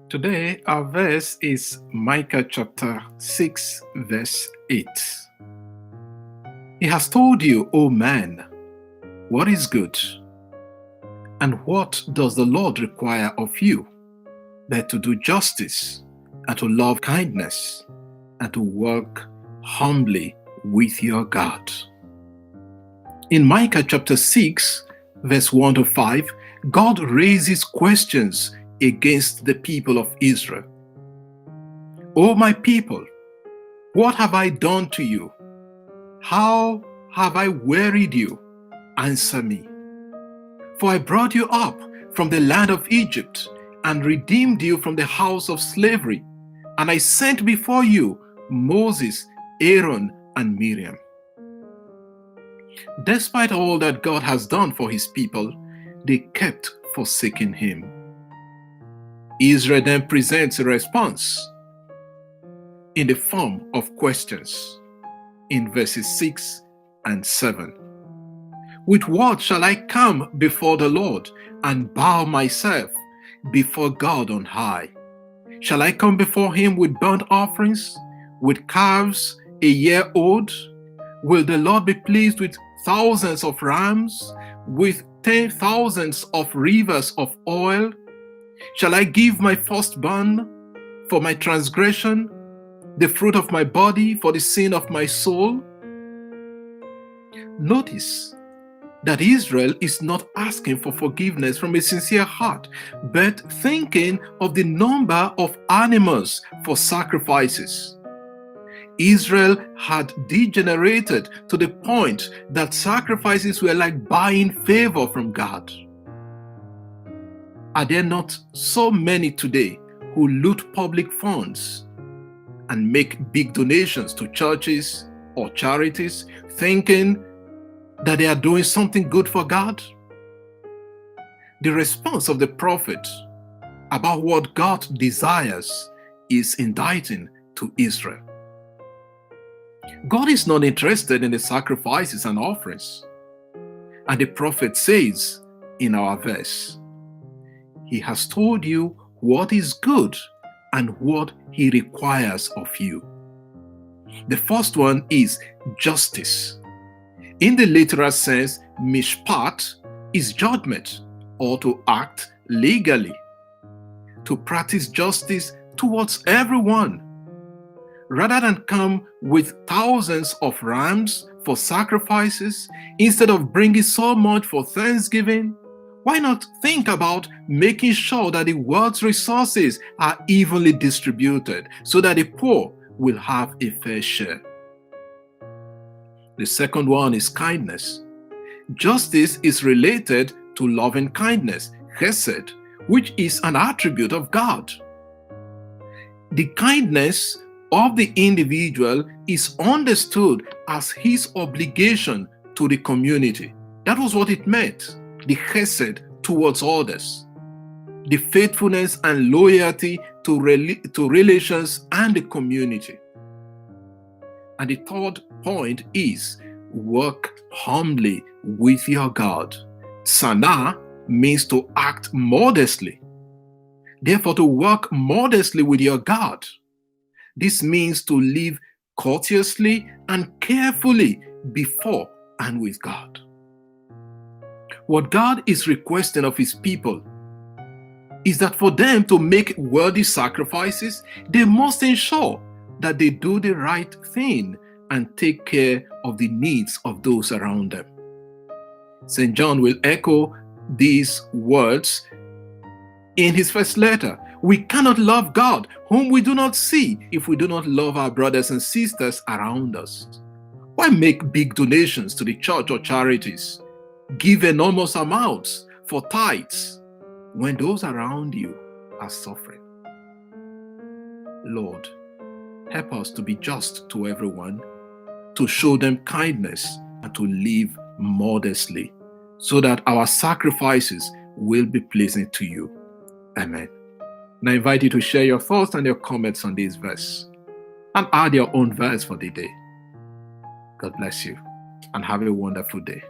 Today, our verse is Micah chapter 6, verse 8. He has told you, O man, what is good, and what does the Lord require of you, but to do justice, and to love kindness, and to work humbly with your God. In Micah chapter 6, verse 1 to 5, God raises questions against the people of Israel. O my people, what have I done to you? How have I wearied you? Answer me. For I brought you up from the land of Egypt and redeemed you from the house of slavery, and I sent before you Moses, Aaron, and Miriam. Despite all that God has done for his people, they kept forsaking him. Israel then presents a response in the form of questions in verses 6 and 7. With what shall I come before the Lord and bow myself before God on high? Shall I come before him with burnt offerings, with calves a year old? Will the Lord be pleased with thousands of rams, with 10,000s of rivers of oil? Shall I give my firstborn for my transgression, the fruit of my body for the sin of my soul? Notice that Israel is not asking for forgiveness from a sincere heart, but thinking of the number of animals for sacrifices. Israel had degenerated to the point that sacrifices were like buying favor from God. Are there not so many today who loot public funds and make big donations to churches or charities, thinking that they are doing something good for God? The response of the prophet about what God desires is indicting to Israel. God is not interested in the sacrifices and offerings. And the prophet says in our verse, He has told you what is good and what He requires of you. The first one is justice. In the literal sense, mishpat is judgment or to act legally, to practice justice towards everyone. Rather than come with thousands of rams for sacrifices, instead of bringing so much for Thanksgiving, why not think about making sure that the world's resources are evenly distributed so that the poor will have a fair share? The second one is kindness. Justice is related to loving kindness, chesed, which is an attribute of God. The kindness of the individual is understood as his obligation to the community. That was what it meant, the chesed towards others, the faithfulness and loyalty to relations and the community. And the third point is work humbly with your God. Sana means to act modestly. Therefore, to work modestly with your God. This means to live courteously and carefully before and with God. What God is requesting of His people is that for them to make worthy sacrifices, they must ensure that they do the right thing and take care of the needs of those around them. St. John will echo these words in his first letter. We cannot love God, whom we do not see, if we do not love our brothers and sisters around us. Why make big donations to the church or charities? Give enormous amounts for tithes when those around you are suffering. Lord, help us to be just to everyone, to show them kindness, and to live modestly, so that our sacrifices will be pleasing to you. Amen. And I invite you to share your thoughts and your comments on this verse, and add your own verse for the day. God bless you, and have a wonderful day.